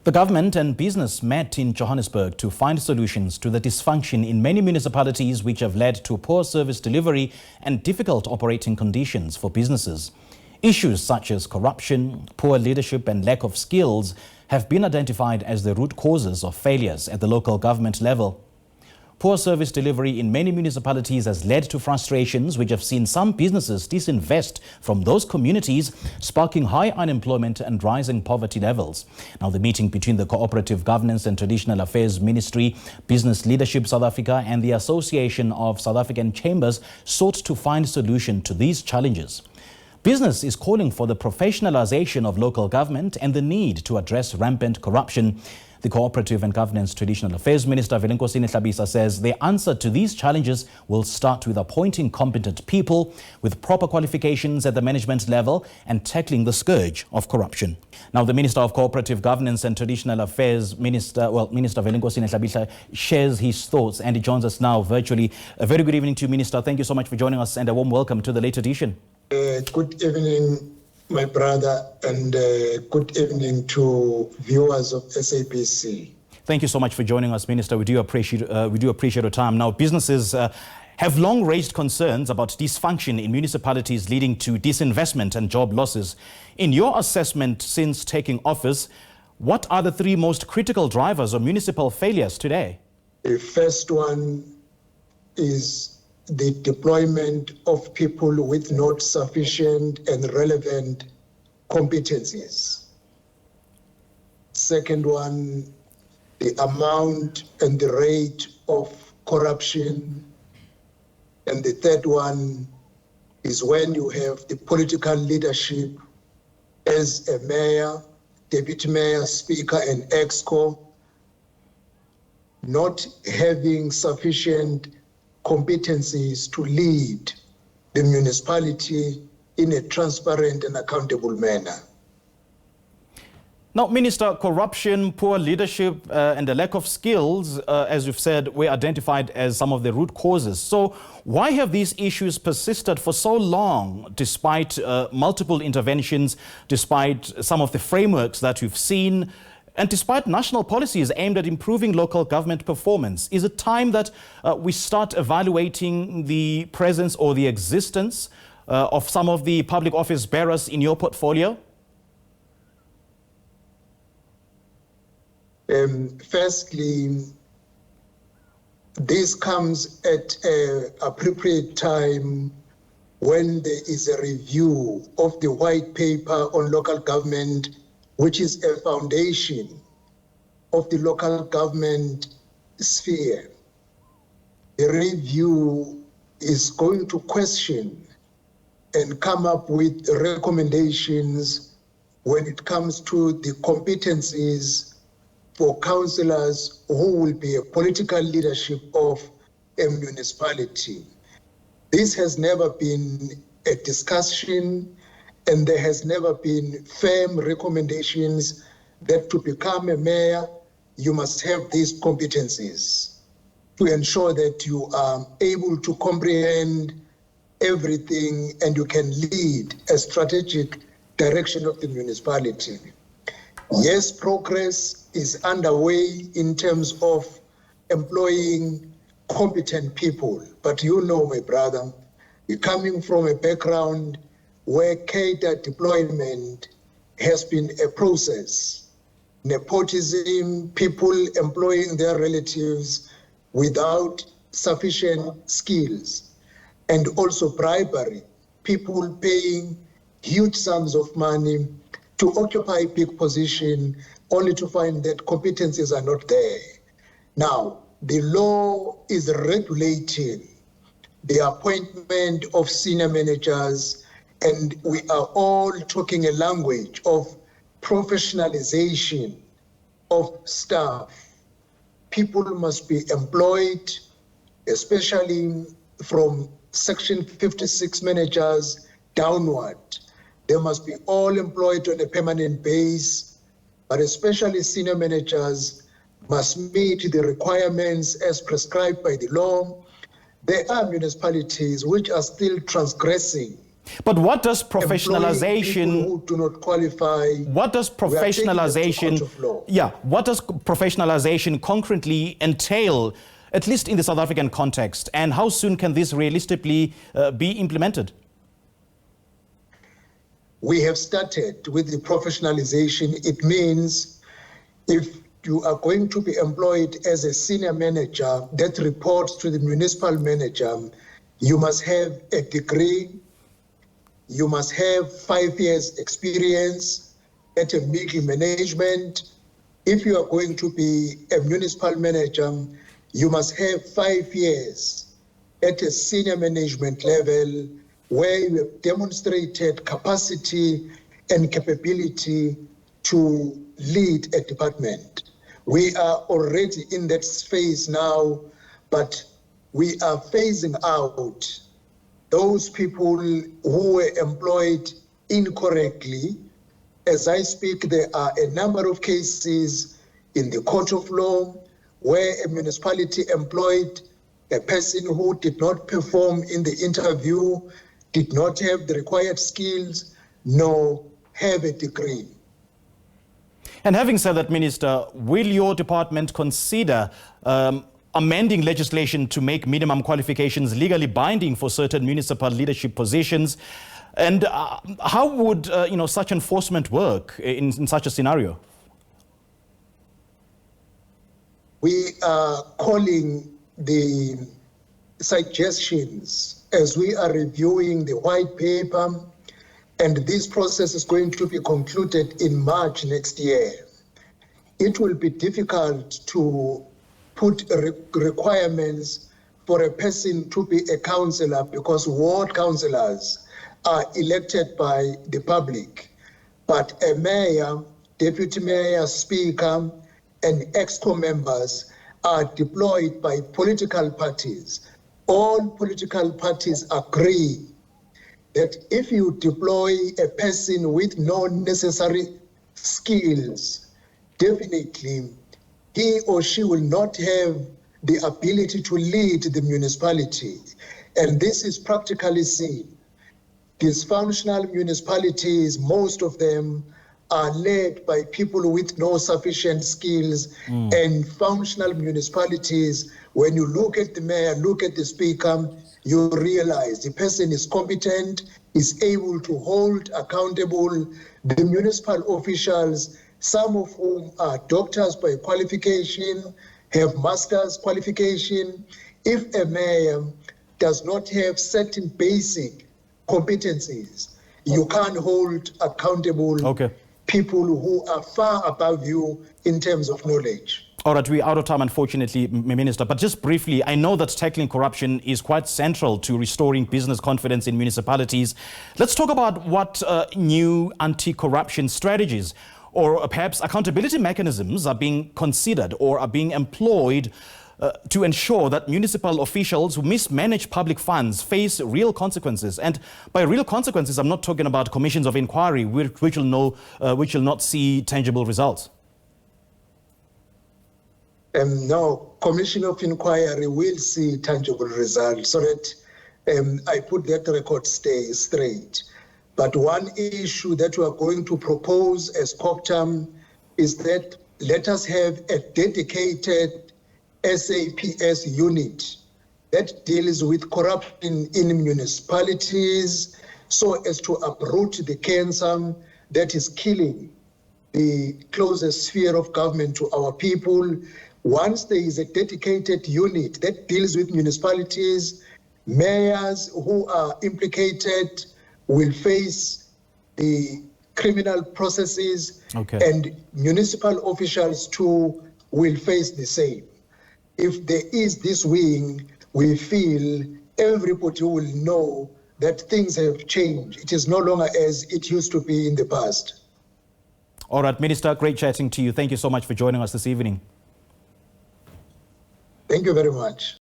The government and business met in Johannesburg to find solutions to the dysfunction in many municipalities which have led to poor service delivery and difficult operating conditions for businesses. Issues such as corruption, poor leadership and lack of skills have been identified as the root causes of failures at the local government level. Poor service delivery in many municipalities has led to frustrations which have seen some businesses disinvest from those communities, sparking high unemployment and rising poverty levels. Now, the meeting between the Cooperative Governance and Traditional Affairs Ministry, Business Leadership South Africa and the Association of South African Chambers sought to find a solution to these challenges. Business is calling for the professionalization of local government and the need to address rampant corruption. The Cooperative and Governance Traditional Affairs Minister Velenkosini Hlabisa says the answer to these challenges will start with appointing competent people with proper qualifications at the management level and tackling the scourge of corruption. Now, the Minister of Cooperative Governance and Traditional Affairs, Minister Velenkosini Hlabisa, shares his thoughts and he joins us now virtually. A very good evening to you, Minister. Thank you so much for joining us and a warm welcome to the late edition. Good evening, my brother, and good evening to viewers of SABC. Thank you so much for joining us, Minister. We do appreciate your time. Now, businesses have long raised concerns about dysfunction in municipalities leading to disinvestment and job losses. In your assessment since taking office, what are the three most critical drivers of municipal failures today? The first one is the deployment of people with not sufficient and relevant competencies. Second one, the amount and the rate of corruption. And the third one is when you have the political leadership as a mayor, deputy mayor, speaker, and exco not having sufficient competencies to lead the municipality in a transparent and accountable manner. Now, Minister, corruption, poor leadership and the lack of skills, as you've said, were identified as some of the root causes. So why have these issues persisted for so long, despite multiple interventions, despite some of the frameworks that you've seen, and despite national policies aimed at improving local government performance? Is it time that we start evaluating the presence or the existence of some of the public office bearers in your portfolio? Firstly, this comes at an appropriate time when there is a review of the white paper on local government, which is a foundation of the local government sphere. The review is going to question and come up with recommendations when it comes to the competencies for councillors who will be a political leadership of a municipality. This has never been a discussion, and there has never been firm recommendations that to become a mayor, you must have these competencies to ensure that you are able to comprehend everything and you can lead a strategic direction of the municipality. Yes, progress is underway in terms of employing competent people, but you know, my brother, you're coming from a background where cadre deployment has been a process. Nepotism, people employing their relatives without sufficient skills, and also bribery, people paying huge sums of money to occupy big position only to find that competencies are not there. Now, the law is regulating the appointment of senior managers, and we are all talking a language of professionalization of staff. People must be employed, especially from Section 56 managers downward. They must be all employed on a permanent basis, but especially senior managers must meet the requirements as prescribed by the law. There are municipalities which are still transgressing But what does Employing professionalization... people who do not qualify... What does professionalization... what does professionalization concretely entail, at least in the South African context? And how soon can this realistically be implemented? We have started with the professionalization. It means if you are going to be employed as a senior manager that reports to the municipal manager, you must have a degree, you must have 5 years experience at a middle management. If you are going to be a municipal manager, you must have 5 years at a senior management level where you have demonstrated capacity and capability to lead a department. We are already in that phase now, but we are phasing out those people who were employed incorrectly. As I speak, there are a number of cases in the court of law where a municipality employed a person who did not perform in the interview, did not have the required skills, nor have a degree. And having said that, Minister, will your department consider amending legislation to make minimum qualifications legally binding for certain municipal leadership positions? And how would such enforcement work in such a scenario? We are calling the suggestions as we are reviewing the white paper, and this process is going to be concluded in March next year. It will be difficult to put requirements for a person to be a councillor because ward councillors are elected by the public. But a mayor, deputy mayor, speaker, and exco members are deployed by political parties. All political parties agree that if you deploy a person with no necessary skills, definitely he or she will not have the ability to lead the municipality. And this is practically seen. Dysfunctional municipalities, most of them are led by people with no sufficient skills. And functional municipalities, when you look at the mayor, look at the speaker, you realize the person is competent, is able to hold accountable the municipal officials, some of whom are doctors by qualification, have master's qualification. If a mayor does not have certain basic competencies, you can't hold accountable people who are far above you in terms of knowledge. All right, we're out of time, unfortunately, Minister. But just briefly, I know that tackling corruption is quite central to restoring business confidence in municipalities. Let's talk about what new anti-corruption strategies or perhaps accountability mechanisms are being considered or are being employed to ensure that municipal officials who mismanage public funds face real consequences. And by real consequences, I'm not talking about commissions of inquiry, which will not see tangible results. No, commission of inquiry will see tangible results, so that I put that record straight. But one issue that we are going to propose as COPTAM is that let us have a dedicated SABC unit that deals with corruption in municipalities so as to uproot the cancer that is killing the closest sphere of government to our people. Once there is a dedicated unit that deals with municipalities, mayors who are implicated will face the criminal processes, and municipal officials too will face the same. If there is this wing, we feel everybody will know that things have changed. It is no longer as it used to be in the past. All right, Minister, great chatting to you. Thank you so much for joining us this evening. Thank you very much.